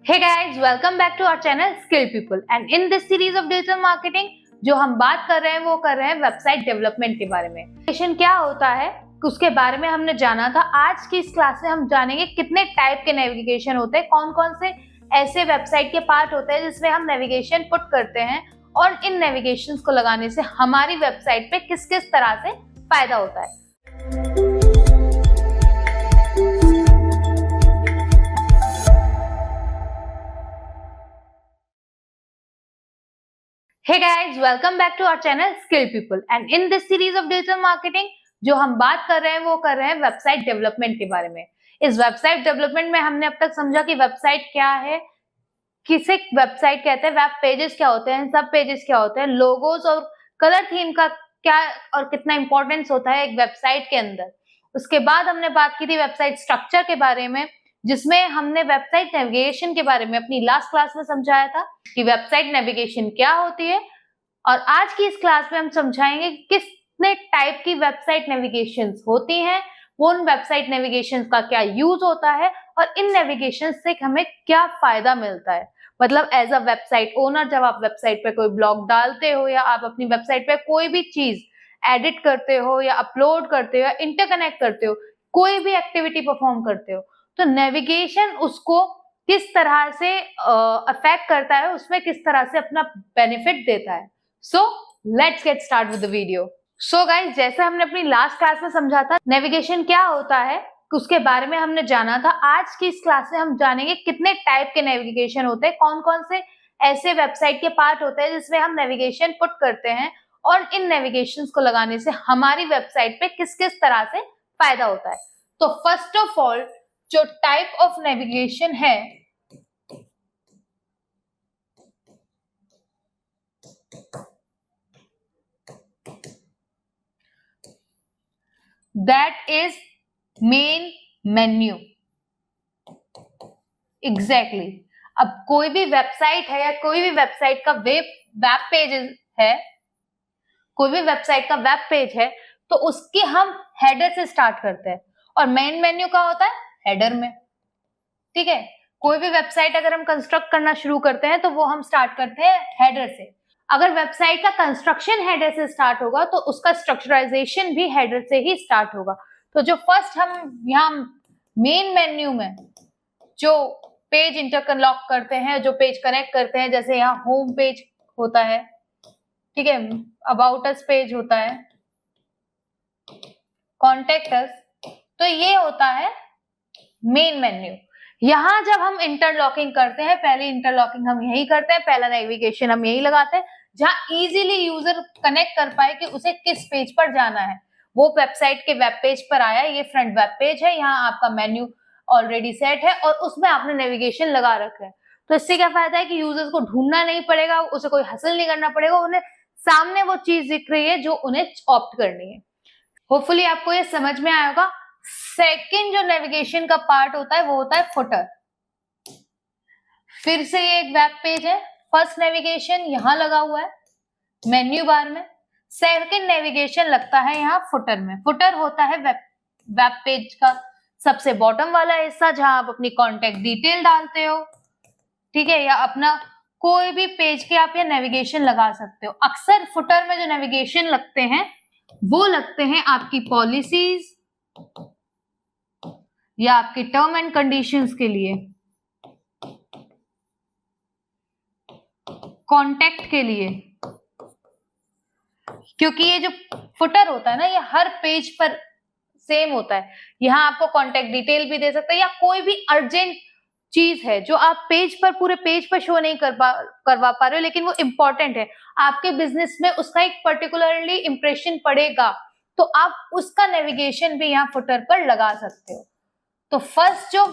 Hey guys, welcome back to our channel Skill People and in this series of digital marketing जो हम बात कर रहे हैं वो कर रहे हैं वेबसाइट डेवलपमेंट के बारे में। नेविगेशन क्या होता है उसके बारे में हमने जाना था। आज की इस क्लास में हम जानेंगे कितने टाइप के नेविगेशन होते हैं, कौन कौन से ऐसे वेबसाइट के पार्ट होते हैं जिसमें हम नेविगेशन पुट करते हैं और इन नेविगेशंस को लगाने से हमारी वेबसाइट पे किस किस तरह से फायदा होता है। Hey guys, welcome back to our channel Skill People and in this series of digital marketing जो हम बात कर रहे हैं वो कर रहे हैं वेबसाइट डेवलपमेंट के बारे में। इस वेबसाइट डेवलपमेंट में हमने अब तक समझा कि वेबसाइट क्या है, किसे वेबसाइट कहते हैं, वेब पेजेस क्या होते हैं, सब पेजेस क्या होते हैं, लोगोस और कलर थीम का क्या और कितना इंपॉर्टेंस होता है एक वेबसाइट के अंदर। उसके बाद हमने बात की थी वेबसाइट स्ट्रक्चर के बारे में जिसमें हमने वेबसाइट नेविगेशन के बारे में अपनी लास्ट क्लास में समझाया था कि वेबसाइट नेविगेशन क्या होती है। और आज की इस क्लास में हम समझाएंगे कितने टाइप की वेबसाइट नेविगेशंस होती हैं, वो उन वेबसाइट नेविगेशंस का क्या यूज होता है और इन नेविगेशन से हमें क्या फायदा मिलता है। मतलब एज अ वेबसाइट ओनर जब आप वेबसाइट पे कोई ब्लॉग डालते हो या आप अपनी वेबसाइट पे कोई भी चीज एडिट करते हो या अपलोड करते हो या इंटरकनेक्ट करते हो, कोई भी एक्टिविटी परफॉर्म करते हो, तो नेविगेशन उसको किस तरह से अफेक्ट करता है, उसमें किस तरह से अपना बेनिफिट देता है। So let's get start with the video. So guys, जैसे हमने अपनी लास्ट क्लास में समझा था नेविगेशन क्या होता है उसके बारे में हमने जाना था। आज की इस क्लास में हम जानेंगे कितने टाइप के नेविगेशन होते हैं, कौन कौन से ऐसे वेबसाइट के पार्ट होते हैं जिसमें हम नेविगेशन पुट करते हैं और इन नेविगेशंस को लगाने से हमारी वेबसाइट पे किस किस तरह से फायदा होता है। तो फर्स्ट ऑफ ऑल जो टाइप ऑफ नेविगेशन है that is main menu. Exactly. अब कोई भी वेबसाइट है या कोई भी वेबसाइट का वेब पेज है, कोई भी वेबसाइट का वेब पेज है तो उसके हम हेडर से स्टार्ट करते हैं और मेन मेन्यू का होता है हेडर में। ठीक है, कोई भी वेबसाइट अगर हम कंस्ट्रक्ट करना शुरू करते हैं तो वो हम स्टार्ट करते हैं हेडर से। अगर वेबसाइट का कंस्ट्रक्शन हेडर से स्टार्ट होगा तो उसका स्ट्रक्चराइजेशन भी हेडर से ही स्टार्ट होगा। तो जो फर्स्ट हम यहाँ मेन मेन्यू में जो पेज इंटरलॉक करते हैं, जो पेज कनेक्ट करते हैं, जैसे यहाँ होम पेज होता है, ठीक है, अबाउट अस पेज होता है, कॉन्टेक्ट अस, तो ये होता है मेन मेन्यू। यहाँ जब हम इंटरलॉकिंग करते हैं, पहले इंटरलॉकिंग हम यही करते हैं, पहला नेविगेशन हम यही लगाते हैं जहां इजीली यूजर कनेक्ट कर पाए कि उसे किस पेज पर जाना है। वो वेबसाइट के वेब पेज पर आया, ये फ्रंट वेब पेज है, यहाँ आपका मेन्यू ऑलरेडी सेट है और उसमें आपने नेविगेशन लगा रखा है। तो इससे क्या फायदा है कि यूजर्स को ढूंढना नहीं पड़ेगा, उसे कोई हासिल नहीं करना पड़ेगा, उन्हें सामने वो चीज दिख रही है जो उन्हें ऑप्ट करनी है। होपफुली आपको ये समझ में आया होगा। सेकंड जो नेविगेशन का पार्ट होता है वो होता है फुटर। फिर से ये एक वेब पेज है, फर्स्ट नेविगेशन यहां लगा हुआ है मेन्यू बार में, सेकंड नेविगेशन लगता है यहाँ फुटर में। फुटर होता है वेब पेज का सबसे बॉटम वाला हिस्सा जहां आप अपनी कॉन्टेक्ट डिटेल डालते हो, ठीक है, या अपना कोई भी पेज के आप ये नेविगेशन लगा सकते हो। अक्सर फुटर में जो नेविगेशन लगते हैं वो लगते हैं आपकी पॉलिसीज या आपके टर्म एंड कंडीशंस के लिए, कॉन्टेक्ट के लिए, क्योंकि ये जो फुटर होता है ना ये हर पेज पर सेम होता है। यहाँ आपको कॉन्टेक्ट डिटेल भी दे सकता है या कोई भी अर्जेंट चीज है जो आप पेज पर पूरे पेज पर शो नहीं करवा पा रहे हो लेकिन वो इंपॉर्टेंट है, आपके बिजनेस में उसका एक पर्टिकुलरली इंप्रेशन पड़ेगा, तो आप उसका नेविगेशन भी यहाँ फुटर पर लगा सकते हो। तो फर्स्ट जो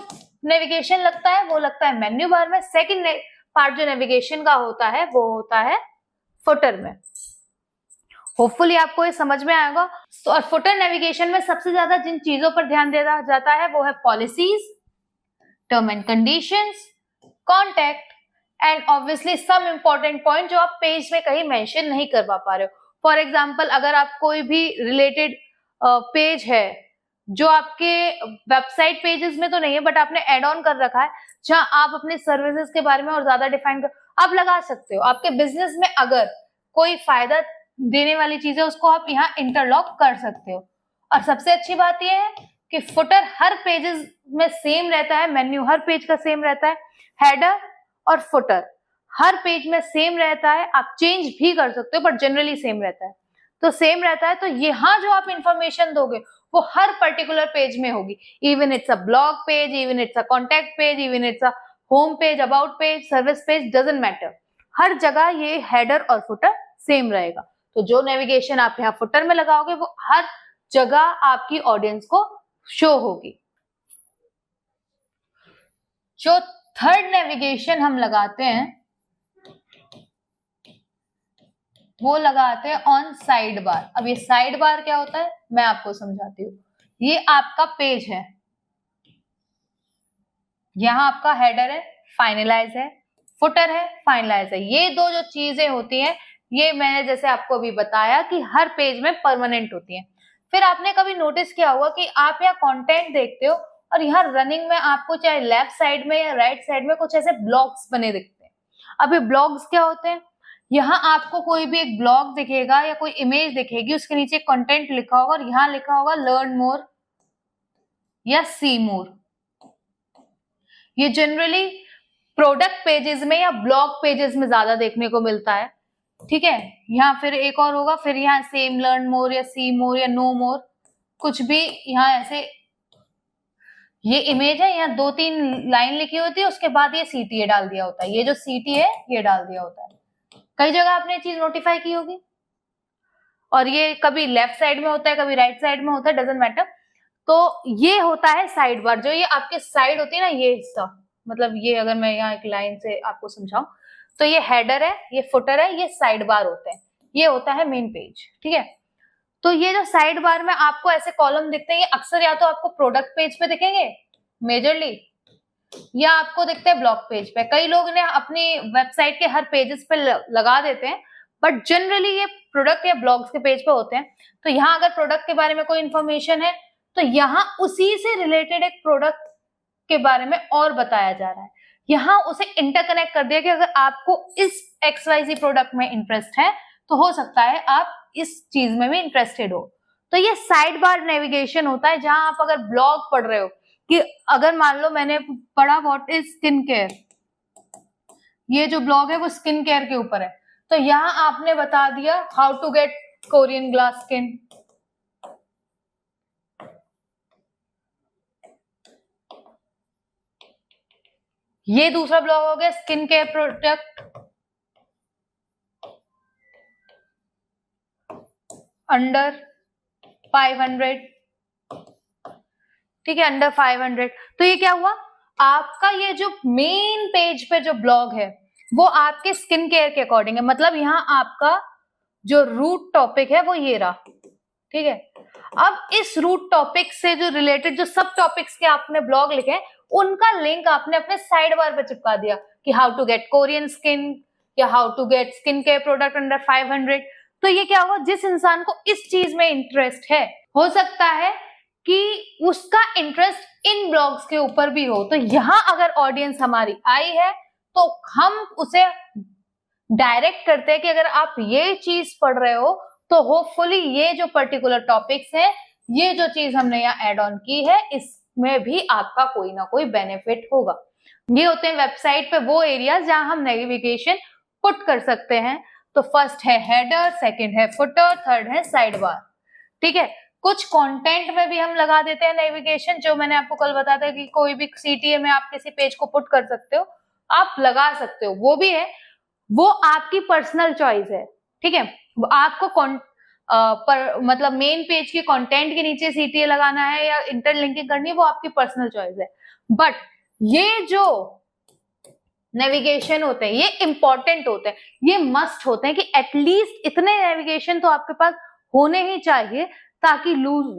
नेविगेशन लगता है वो लगता है मेन्यू बार में, सेकंड पार्ट जो नेविगेशन का होता है वो होता है फुटर में। होपफुली आपको ये समझ में आएगा। और फुटर नेविगेशन में सबसे ज्यादा जिन चीजों पर ध्यान दिया जाता है वो है policies, term and conditions, contact and obviously some important point जो आप पेज में कहीं मेंशन नहीं करवा पा रहे हो। फॉर एग्जांपल अगर आप कोई भी रिलेटेड पेज है जो आपके वेबसाइट पेजेस में तो नहीं है बट आपने एड ऑन कर रखा है, जहां आप अपने सर्विसेज के बारे में और ज्यादा डिफाइन कर आप लगा सकते हो। आपके बिजनेस में अगर कोई फायदा देने वाली चीज है उसको आप यहाँ इंटरलॉक कर सकते हो। और सबसे अच्छी बात यह है कि फुटर हर पेजेस में सेम रहता है, मेन्यू हर पेज का सेम रहता है, हेडर और फुटर हर पेज में सेम रहता है। आप चेंज भी कर सकते हो बट जनरली सेम रहता है। तो सेम रहता है तो यहाँ जो आप इंफॉर्मेशन दोगे वो हर पर्टिकुलर पेज में होगी। Even it's a blog page, even it's a contact page, even it's a home page, about page, service page, doesn't matter, हर जगह ये हेडर और फुटर सेम रहेगा। तो जो नेविगेशन आप यहाँ फुटर में लगाओगे वो हर जगह आपकी ऑडियंस को शो होगी। जो थर्ड नेविगेशन हम लगाते हैं वो लगाते हैं ऑन साइड बार। अब ये साइड बार क्या होता है मैं आपको समझाती हूँ। ये आपका पेज है, यहाँ आपका हेडर है, फाइनलाइज है, फुटर है, फाइनलाइज है। ये दो जो चीजें होती हैं ये मैंने जैसे आपको अभी बताया कि हर पेज में परमानेंट होती हैं। फिर आपने कभी नोटिस किया होगा कि आप यहाँ कंटेंट देखते हो और यहाँ रनिंग में आपको चाहे लेफ्ट साइड में या राइट साइड में कुछ ऐसे ब्लॉग्स बने दिखते हैं। अब ये ब्लॉग्स क्या होते हैं, यहाँ आपको कोई भी एक ब्लॉग दिखेगा या कोई इमेज दिखेगी, उसके नीचे कंटेंट लिखा होगा और यहाँ लिखा होगा लर्न मोर या सी मोर। ये जनरली प्रोडक्ट पेजेस में या ब्लॉग पेजेस में ज्यादा देखने को मिलता है। ठीक है, यहाँ फिर एक और होगा, फिर यहाँ सेम, लर्न मोर या सी मोर या नो मोर, कुछ भी यहाँ ऐसे। ये इमेज है, यहाँ 2-3 लाइन लिखी होती है, उसके बाद ये CTA डाल दिया होता है। ये जो CT है ये डाल दिया होता है। कई जगह आपने चीज नोटिफाई की होगी। और ये कभी लेफ्ट साइड में होता है, कभी राइट साइड में होता है, डजंट मैटर। तो ये होता है साइड बार। जो ये आपके साइड होती है ना, ये हिस्सा, मतलब ये अगर मैं यहाँ एक लाइन से आपको समझाऊं तो ये हेडर है, ये फुटर है, ये साइड बार होते हैं, ये होता है मेन पेज। ठीक है, तो ये जो साइड बार में आपको ऐसे कॉलम दिखते हैं, ये अक्सर या तो आपको प्रोडक्ट पेज पे दिखेंगे मेजरली, या आपको दिखते हैं ब्लॉग पेज पे। कई लोग ने अपनी वेबसाइट के हर पेजेस पे लगा देते हैं बट जनरली ये प्रोडक्ट या ब्लॉग्स के पेज पे होते हैं। तो यहाँ अगर प्रोडक्ट के बारे में कोई इंफॉर्मेशन है तो यहाँ उसी से रिलेटेड एक प्रोडक्ट के बारे में और बताया जा रहा है। यहाँ उसे इंटरकनेक्ट कर दिया कि अगर आपको इस XYZ प्रोडक्ट में इंटरेस्ट है तो हो सकता है आप इस चीज में भी इंटरेस्टेड हो। तो ये साइड बार नेविगेशन होता है, जहां आप अगर ब्लॉग पढ़ रहे हो, कि अगर मान लो मैंने पढ़ा व्हाट इज स्किन केयर, ये जो ब्लॉग है वो स्किन केयर के ऊपर है, तो यहाँ आपने बता दिया how to get Korean glass skin. ये दूसरा ब्लॉग हो गया स्किन केयर प्रोडक्ट अंडर 500। ठीक है, अंडर 500। तो ये क्या हुआ, आपका ये जो मेन पेज पे जो ब्लॉग है वो आपके स्किन केयर के अकॉर्डिंग है। मतलब यहाँ आपका जो रूट टॉपिक है वो ये रहा। ठीक है, अब इस रूट टॉपिक से जो रिलेटेड जो सब टॉपिक्स के आपने ब्लॉग लिखे उनका लिंक आपने अपने साइड बार पे चिपका दिया कि how to get Korean skin या how to get skin care product under 500। तो ये क्या हुआ, जिस इंसान को इस चीज में इंटरेस्ट है, हो सकता है कि उसका इंटरेस्ट इन ब्लॉग्स के ऊपर भी हो। तो यहाँ अगर ऑडियंस हमारी आई है तो हम उसे डायरेक्ट करते हैं कि अगर आप ये चीज पढ़ रहे हो तो होपफुली ये जो पर्टिकुलर टॉपिक्स है, ये जो चीज हमने यहाँ एड ऑन की है, इसमें भी आपका कोई ना कोई बेनिफिट होगा। ये होते हैं वेबसाइट पे वो एरियाज जहां हम नेविगेशन पुट कर सकते हैं। तो फर्स्ट है हेडर, सेकंड है फुटर, थर्ड है साइड बार। ठीक है, कुछ कंटेंट में भी हम लगा देते हैं नेविगेशन, जो मैंने आपको कल बताया था कि कोई भी CTA में आप किसी पेज को पुट कर सकते हो, आप लगा सकते हो, वो भी है, वो आपकी पर्सनल चॉइस है। ठीक है, आपको मतलब मेन पेज के कंटेंट के नीचे CTA लगाना है या इंटरलिंकिंग करनी है, वो आपकी पर्सनल चॉइस है। बट ये जो नेविगेशन होते हैं ये इंपॉर्टेंट होते हैं, ये मस्ट होते हैं कि एटलीस्ट इतने नेविगेशन तो आपके पास होने ही चाहिए ताकि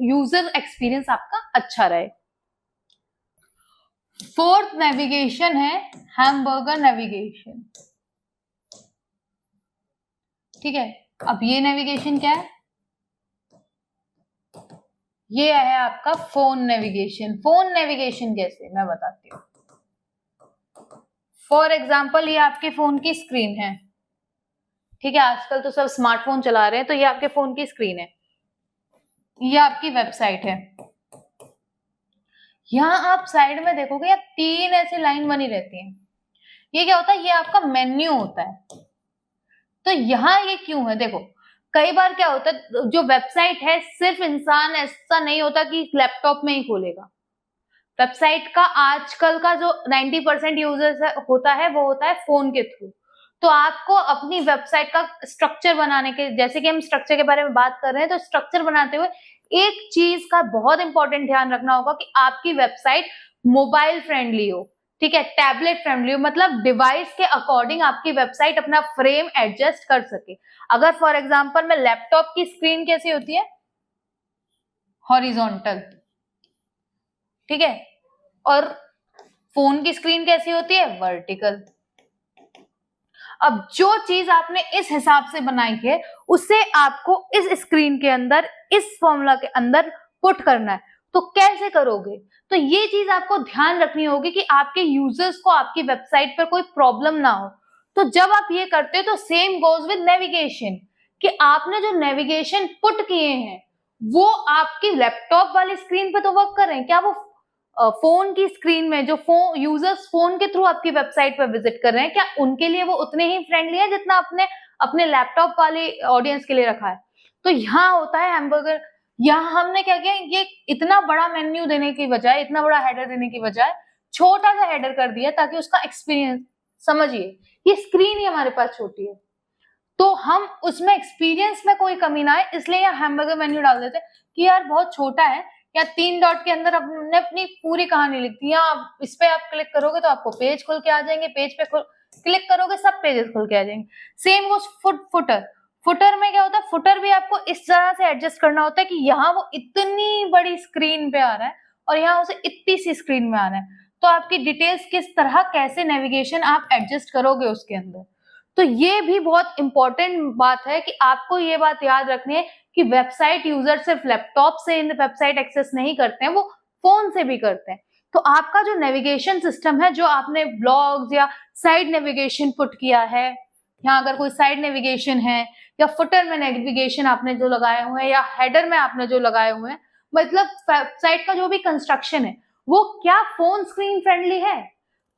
यूजर एक्सपीरियंस आपका अच्छा रहे। फोर्थ नेविगेशन है हैमबर्गर नेविगेशन। ठीक है, अब ये नेविगेशन क्या है, ये है आपका फोन नेविगेशन। फोन नेविगेशन कैसे, मैं बताती हूँ। फॉर एग्जाम्पल ये आपके फोन की स्क्रीन है, ठीक है, आजकल तो सब स्मार्टफोन चला रहे हैं, तो ये आपके फोन की स्क्रीन है, ये आपकी वेबसाइट है। यहाँ आप साइड में देखोगे या 3 ऐसी लाइन बनी रहती हैं, ये क्या होता है, ये आपका मेन्यू होता है। तो यहाँ ये क्यों है, देखो कई बार क्या होता है, जो वेबसाइट है सिर्फ इंसान ऐसा नहीं होता कि लैपटॉप में ही खोलेगा। वेबसाइट का आजकल का जो 90% यूजर्स होता है वो होता है फोन के थ्रू। तो आपको अपनी वेबसाइट का स्ट्रक्चर बनाने के, जैसे कि हम स्ट्रक्चर के बारे में बात कर रहे हैं, तो स्ट्रक्चर बनाते हुए एक चीज का बहुत इंपॉर्टेंट ध्यान रखना होगा कि आपकी वेबसाइट मोबाइल फ्रेंडली हो, ठीक है, टैबलेट फ्रेंडली हो, मतलब डिवाइस के अकॉर्डिंग आपकी वेबसाइट अपना फ्रेम एडजस्ट कर सके। अगर फॉर एग्जांपल में लैपटॉप की स्क्रीन कैसी होती है, हॉरिजॉन्टल, ठीक है, और फोन की स्क्रीन कैसी होती है, वर्टिकल। अब जो चीज आपने इस हिसाब से बनाई है उसे आपको इस स्क्रीन के अंदर, इस फॉर्मूला के अंदर पुट करना है। तो कैसे करोगे, तो ये चीज आपको ध्यान रखनी होगी कि आपके यूजर्स को आपकी वेबसाइट पर कोई प्रॉब्लम ना हो। तो जब आप ये करते हो तो सेम गोज विद नेविगेशन, कि आपने जो नेविगेशन पुट किए हैं वो आपकी लैपटॉप वाली स्क्रीन पे तो वर्क कर रहे हैं, क्या वो फोन की स्क्रीन में जो फोन यूजर्स फोन के थ्रू आपकी वेबसाइट पर विजिट कर रहे हैं, क्या उनके लिए वो उतने ही फ्रेंडली है जितना अपने अपने लैपटॉप वाले ऑडियंस के लिए रखा है। तो यहाँ होता है हैमबर्गर, यहाँ हमने क्या किया, ये इतना बड़ा मेन्यू देने की बजाय, इतना बड़ा हेडर देने की बजाय छोटा सा हेडर कर दिया ताकि उसका एक्सपीरियंस, समझिए ये स्क्रीन ही हमारे पास छोटी है तो हम उसमें एक्सपीरियंस में कोई कमी ना आए, इसलिए यहाँ हैमबर्गर मेन्यू डाल देते हैं कि यार बहुत छोटा है, या 3 डॉट के अंदर हमने अपनी पूरी कहानी लिख दी। यहाँ इस पे आप क्लिक करोगे तो आपको पेज खुल के आ जाएंगे, पेज पे क्लिक करोगे सब पेजेस खुल के आ जाएंगे। सेम वो फुटर, फुटर में क्या होता है, फुटर भी आपको इस तरह से एडजस्ट करना होता है कि यहाँ वो इतनी बड़ी स्क्रीन पे आ रहा है और यहाँ उसे इतनी सी स्क्रीन में आ रहा है, तो आपकी डिटेल्स किस तरह, कैसे नेविगेशन आप एडजस्ट करोगे उसके अंदर। तो ये भी बहुत इंपॉर्टेंट बात है कि आपको ये बात याद रखनी है कि वेबसाइट यूजर सिर्फ लैपटॉप से इन वेबसाइट एक्सेस नहीं करते हैं, वो फोन से भी करते हैं। तो आपका जो नेविगेशन सिस्टम है, जो आपने ब्लॉग्स या साइड नेविगेशन पुट किया है, यहाँ अगर कोई साइड नेविगेशन है या फुटर में नेविगेशन आपने जो लगाए हुए हैं या हेडर में आपने जो लगाए हुए हैं, मतलब वेबसाइट का जो भी कंस्ट्रक्शन है वो क्या फोन स्क्रीन फ्रेंडली है,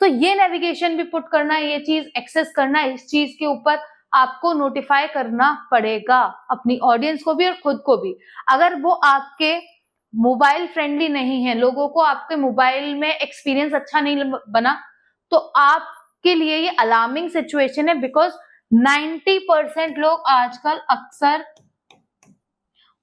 तो ये नेविगेशन भी पुट करना है, ये चीज एक्सेस करना है, इस चीज के ऊपर आपको नोटिफाई करना पड़ेगा अपनी ऑडियंस को भी और खुद को भी। अगर वो आपके मोबाइल फ्रेंडली नहीं है, लोगों को आपके मोबाइल में एक्सपीरियंस अच्छा नहीं बना, तो आपके लिए ये अलार्मिंग सिचुएशन है, बिकॉज 90% लोग आजकल अक्सर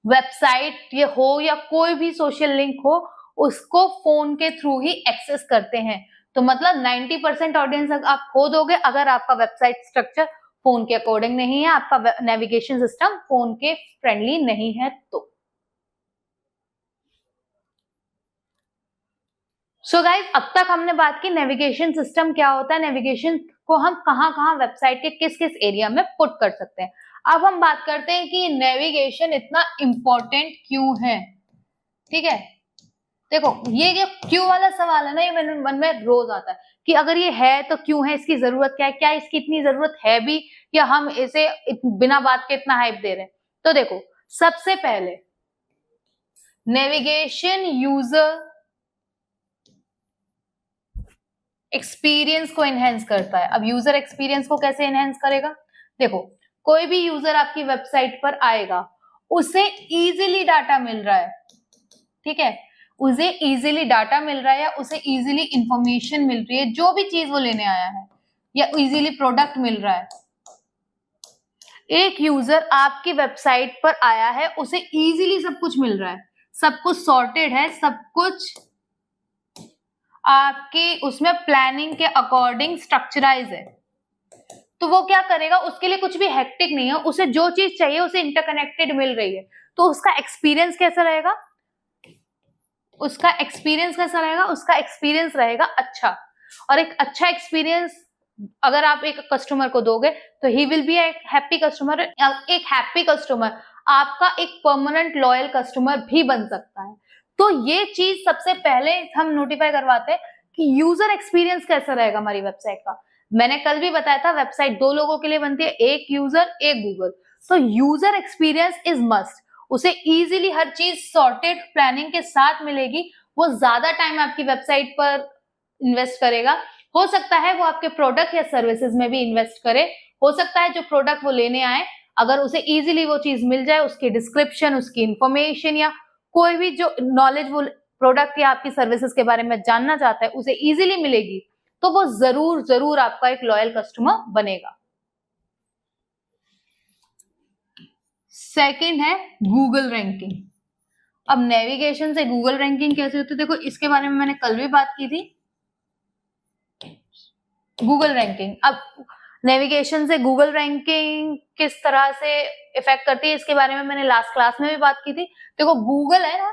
वेबसाइट ये हो या कोई भी सोशल लिंक हो उसको फोन के थ्रू ही एक्सेस करते हैं। तो मतलब 90% ऑडियंस आप खो दोगे अगर आपका वेबसाइट स्ट्रक्चर फोन के अकॉर्डिंग नहीं है, आपका नेविगेशन सिस्टम फोन के फ्रेंडली नहीं है। तो सो गाइज, अब तक हमने बात की नेविगेशन सिस्टम क्या होता है, नेविगेशन को हम कहाँ वेबसाइट के किस किस एरिया में पुट कर सकते हैं। अब हम बात करते हैं कि नेविगेशन इतना इंपॉर्टेंट क्यों है। ठीक है, देखो ये जो क्यों वाला सवाल है ना, ये मेरे मन में रोज आता है कि अगर ये है तो क्यों है, इसकी जरूरत क्या है, क्या इसकी इतनी जरूरत है भी, या हम इसे बिना बात के इतना हाइप दे रहे हैं। तो देखो, सबसे पहले नेविगेशन यूजर एक्सपीरियंस को एनहेंस करता है। अब यूजर एक्सपीरियंस को कैसे एनहेंस करेगा, देखो कोई भी यूजर आपकी वेबसाइट पर आएगा, उसे इजीली डाटा मिल रहा है, ठीक है, उसे इजीली डाटा मिल रहा है या उसे इजीली इंफॉर्मेशन मिल रही है, जो भी चीज वो लेने आया है, या इजीली प्रोडक्ट मिल रहा है। एक यूजर आपकी वेबसाइट पर आया है, उसे इजीली सब कुछ मिल रहा है, सब कुछ सॉर्टेड है, सब कुछ आपकी उसमें प्लानिंग के अकॉर्डिंग स्ट्रक्चराइज है। तो वो क्या करेगा, उसके लिए कुछ भी हेक्टिक नहीं है, उसे जो चीज चाहिए उसे इंटरकनेक्टेड मिल रही है, तो उसका एक्सपीरियंस कैसा रहेगा, उसका एक्सपीरियंस कैसा रहेगा, उसका एक्सपीरियंस रहेगा अच्छा। और एक अच्छा एक्सपीरियंस अगर आप एक कस्टमर को दोगे तो ही विल बी एक हैप्पी कस्टमर। एक हैप्पी कस्टमर आपका एक परमानेंट लॉयल कस्टमर भी बन सकता है। तो ये चीज सबसे पहले हम नोटिफाई करवाते हैं कि यूजर एक्सपीरियंस कैसा रहेगा हमारी वेबसाइट का। मैंने कल भी बताया था वेबसाइट दो लोगों के लिए बनती है, एक यूजर एक गूगल। तो यूजर एक्सपीरियंस इज मस्ट, उसे इजीली हर चीज सॉर्टेड प्लानिंग के साथ मिलेगी। वो ज्यादा टाइम आपकी वेबसाइट पर इन्वेस्ट करेगा। हो सकता है वो आपके प्रोडक्ट या सर्विसेज में भी इन्वेस्ट करे। हो सकता है जो प्रोडक्ट वो लेने आए अगर उसे इजीली वो चीज मिल जाए, उसकी डिस्क्रिप्शन, उसकी इंफॉर्मेशन या कोई भी जो नॉलेज वो प्रोडक्ट या आपकी सर्विसेज के बारे में जानना चाहता है उसे इजीली मिलेगी, तो वो जरूर जरूर आपका एक लॉयल कस्टमर बनेगा। सेकंड है गूगल रैंकिंग। अब नेविगेशन से गूगल रैंकिंग कैसे होती है, देखो इसके बारे में मैंने कल भी बात की थी। गूगल रैंकिंग, अब नेविगेशन से गूगल रैंकिंग किस तरह से इफेक्ट करती है इसके बारे में मैंने लास्ट क्लास में भी बात की थी। देखो गूगल है ना,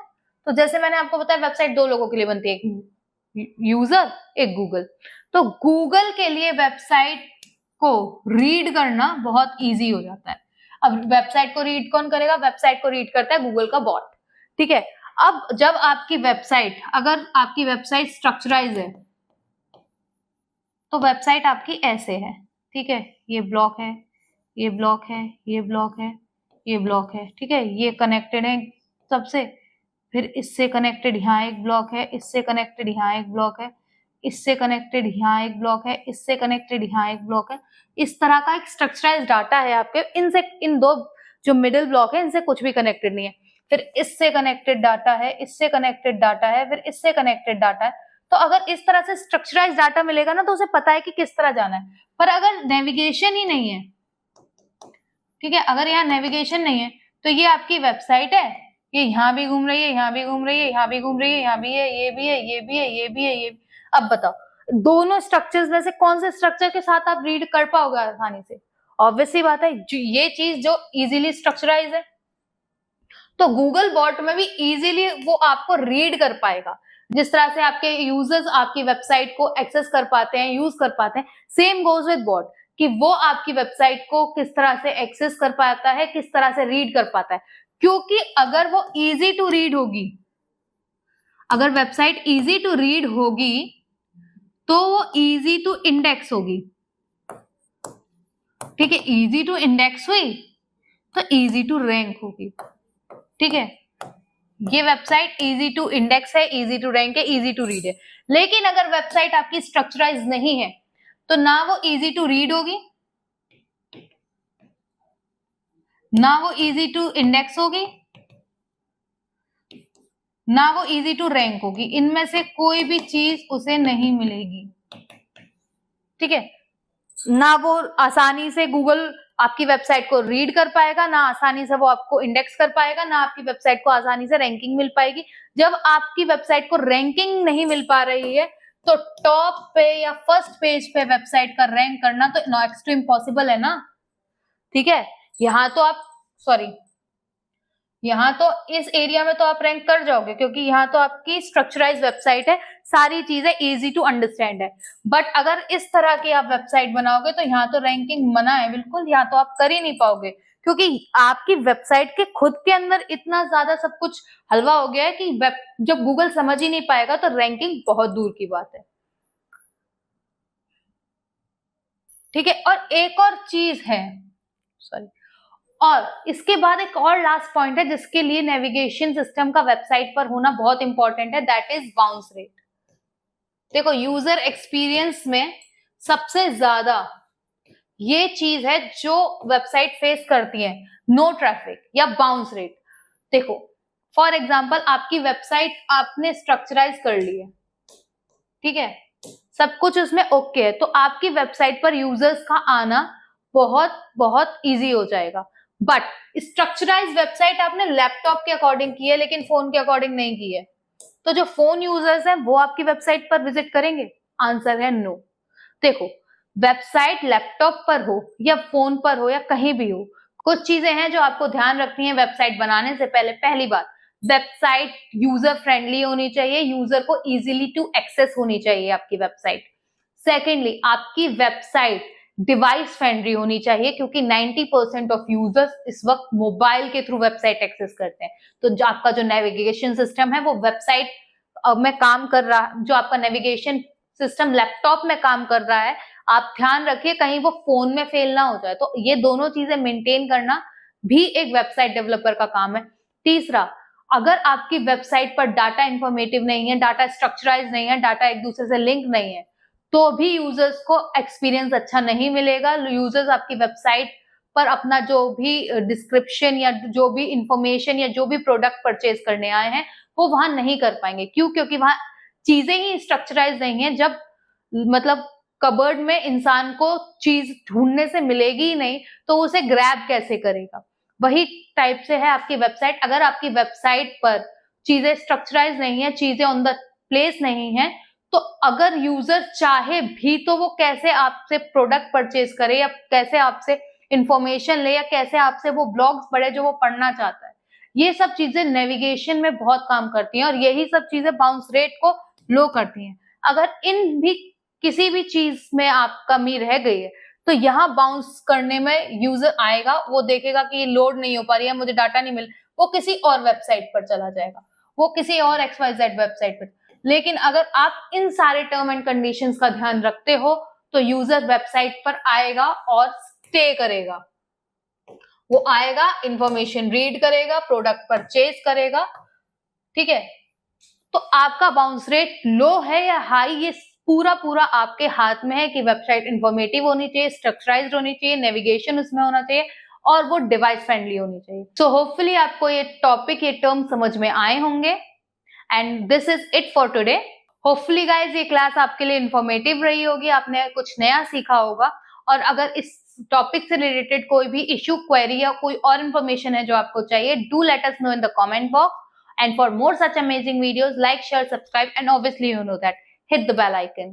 तो जैसे मैंने आपको बताया वेबसाइट दो लोगों के लिए बनती है, एक यूजर एक गूगल। तो गूगल के लिए वेबसाइट को रीड करना बहुत इजी हो जाता है। अब वेबसाइट को रीड कौन करेगा, वेबसाइट को रीड करता है गूगल का बॉट, ठीक है। अब जब आपकी वेबसाइट, अगर आपकी वेबसाइट स्ट्रक्चराइज है तो वेबसाइट आपकी ऐसे है, ठीक है। ये ब्लॉक है, ये ब्लॉक है, ये ब्लॉक है, ये ब्लॉक है, ठीक है। ये कनेक्टेड है सबसे, फिर इससे कनेक्टेड यहाँ एक ब्लॉक है, इससे कनेक्टेड यहाँ एक ब्लॉक है, इससे कनेक्टेड यहाँ एक ब्लॉक है, इससे कनेक्टेड यहाँ एक ब्लॉक है। इस तरह का एक स्ट्रक्चराइज डाटा है आपके। इनसे, इन दो जो मिडिल ब्लॉक है इनसे कुछ भी कनेक्टेड नहीं है। फिर इससे कनेक्टेड डाटा है, इससे कनेक्टेड डाटा है, फिर इससे कनेक्टेड डाटा है। तो अगर इस तरह से स्ट्रक्चराइज डाटा मिलेगा ना तो उसे पता है कि किस तरह जाना है। पर अगर नेविगेशन ही नहीं है, ठीक है, अगर यहाँ नेविगेशन नहीं है तो ये आपकी वेबसाइट है, ये यहाँ भी घूम रही है, यहाँ भी घूम रही है, यहाँ भी घूम रही है, यहाँ भी है, ये भी है, ये भी है, ये भी है, ये भी। अब बताओ दोनों स्ट्रक्चर्स में से कौन से स्ट्रक्चर के साथ आप रीड कर पाओगे आसानी से? ऑब्वियसली बात है ये चीज जो इजीली स्ट्रक्चराइज है। तो गूगल बॉट में भी इजीली वो आपको रीड कर पाएगा। जिस तरह से आपके यूजर्स आपकी वेबसाइट को एक्सेस कर पाते हैं, यूज कर पाते हैं, सेम गोज विद बॉट कि वो आपकी वेबसाइट को किस तरह से एक्सेस कर पाता है, किस तरह से रीड कर पाता है। क्योंकि अगर वो इजी टू रीड होगी, अगर वेबसाइट इजी टू रीड होगी तो वो इजी टू इंडेक्स होगी, ठीक है। इजी टू इंडेक्स हुई तो इजी टू रैंक होगी, ठीक है। ये वेबसाइट इजी टू इंडेक्स है, इजी टू रैंक है, इजी टू रीड है। लेकिन अगर वेबसाइट आपकी स्ट्रक्चराइज नहीं है तो ना वो इजी टू रीड होगी, ना वो इजी टू इंडेक्स होगी, ना वो इजी टू रैंक होगी। इनमें से कोई भी चीज उसे नहीं मिलेगी, ठीक है। ना वो आसानी से गूगल आपकी वेबसाइट को रीड कर पाएगा, ना आसानी से वो आपको इंडेक्स कर पाएगा, ना आपकी वेबसाइट को आसानी से रैंकिंग मिल पाएगी। जब आपकी वेबसाइट को रैंकिंग नहीं मिल पा रही है तो टॉप पे या फर्स्ट पेज पे वेबसाइट का रैंक करना तो नेक्स्ट टू इम्पॉसिबल है ना, ठीक है। यहाँ तो आप यहाँ तो इस एरिया में तो आप रैंक कर जाओगे क्योंकि यहाँ तो आपकी स्ट्रक्चराइज वेबसाइट है, सारी चीजें इजी टू अंडरस्टैंड है। बट अगर इस तरह की आप वेबसाइट बनाओगे तो यहाँ तो रैंकिंग मना है बिल्कुल, यहाँ तो आप कर ही नहीं पाओगे क्योंकि आपकी वेबसाइट के खुद के अंदर इतना ज्यादा सब कुछ हलवा हो गया है कि जब गूगल समझ ही नहीं पाएगा तो रैंकिंग बहुत दूर की बात है, ठीक है। और एक और चीज है, और इसके बाद एक और लास्ट पॉइंट है जिसके लिए नेविगेशन सिस्टम का वेबसाइट पर होना बहुत इंपॉर्टेंट है, दैट इज बाउंस रेट। देखो यूजर एक्सपीरियंस में सबसे ज्यादा ये चीज है जो वेबसाइट फेस करती है, नो ट्रैफिक या बाउंस रेट। देखो फॉर एग्जांपल आपकी वेबसाइट आपने स्ट्रक्चराइज कर ली है, ठीक है, सब कुछ उसमें ओके है, तो आपकी वेबसाइट पर यूजर्स का आना बहुत बहुत इजी हो जाएगा। बट स्ट्रक्चराइज वेबसाइट आपने लैपटॉप के अकॉर्डिंग की है लेकिन फोन के अकॉर्डिंग नहीं की है, तो जो फोन यूजर्स हैं वो आपकी वेबसाइट पर विजिट करेंगे? आंसर है नो। देखो वेबसाइट लैपटॉप पर हो या फोन पर हो या कहीं भी हो, कुछ चीजें हैं जो आपको ध्यान रखनी है वेबसाइट बनाने से पहले। पहली बात, वेबसाइट यूजर फ्रेंडली होनी चाहिए, यूजर को इजीली टू एक्सेस होनी चाहिए आपकी वेबसाइट। सेकेंडली, आपकी वेबसाइट डिवाइस फ्रेंडली होनी चाहिए, क्योंकि 90% ऑफ यूजर्स इस वक्त मोबाइल के थ्रू वेबसाइट एक्सेस करते हैं। तो जो आपका जो नेविगेशन सिस्टम है वो वेबसाइट में काम कर रहा, जो आपका नेविगेशन सिस्टम लैपटॉप में काम कर रहा है, आप ध्यान रखिए कहीं वो फोन में फेल ना हो जाए। तो ये दोनों चीजें मेंटेन करना भी एक वेबसाइट डेवलपर का काम है। तीसरा, अगर आपकी वेबसाइट पर डाटा इंफॉर्मेटिव नहीं है, डाटा स्ट्रक्चराइज नहीं है, डाटा एक दूसरे से लिंक नहीं है, तो भी यूजर्स को एक्सपीरियंस अच्छा नहीं मिलेगा। यूजर्स आपकी वेबसाइट पर अपना जो भी डिस्क्रिप्शन या जो भी इंफॉर्मेशन या जो भी प्रोडक्ट परचेज करने आए हैं वो वहां नहीं कर पाएंगे। क्यों? क्योंकि वहां चीजें ही स्ट्रक्चराइज नहीं है। जब मतलब कबर्ड में इंसान को चीज ढूंढने से मिलेगी ही नहीं तो उसे ग्रैब कैसे करेगा? वही टाइप से है आपकी वेबसाइट। अगर आपकी वेबसाइट पर चीजें स्ट्रक्चराइज नहीं है, चीजें ऑन द प्लेस नहीं है, तो अगर यूजर चाहे भी तो वो कैसे आपसे प्रोडक्ट परचेज करे या कैसे आपसे इंफॉर्मेशन ले या कैसे आपसे वो ब्लॉग्स पढ़े जो वो पढ़ना चाहता है। ये सब चीजें नेविगेशन में बहुत काम करती हैं और यही सब चीजें बाउंस रेट को लो करती हैं। अगर इन भी किसी भी चीज में आप कमी रह गई है तो यहाँ बाउंस करने में यूजर आएगा, वो देखेगा कि ये लोड नहीं हो पा रही है, मुझे डाटा नहीं मिल, वो किसी और वेबसाइट पर चला जाएगा, वो किसी और XYZ वेबसाइट पर। लेकिन अगर आप इन सारे टर्म एंड कंडीशंस का ध्यान रखते हो तो यूजर वेबसाइट पर आएगा और स्टे करेगा। वो आएगा, इंफॉर्मेशन रीड करेगा, प्रोडक्ट परचेज करेगा। ठीक है, तो आपका बाउंस रेट लो है या हाई, ये पूरा आपके हाथ में है कि वेबसाइट इंफॉर्मेटिव होनी चाहिए, स्ट्रक्चराइज्ड होनी चाहिए, नेविगेशन उसमें होना चाहिए और वो डिवाइस फ्रेंडली होनी चाहिए। सो होपफुली आपको ये टॉपिक, ये टर्म समझ में आए होंगे। And this is it for today. Hopefully guys ये क्लास आपके लिए इंफॉर्मेटिव रही होगी, आपने कुछ नया सीखा होगा। और अगर इस टॉपिक से रिलेटेड कोई भी इश्यू, क्वेरी या कोई और इन्फॉर्मेशन है जो आपको चाहिए, do let us know in the comment box. And for more such amazing videos, like, share, subscribe, and obviously you know that, hit the bell icon.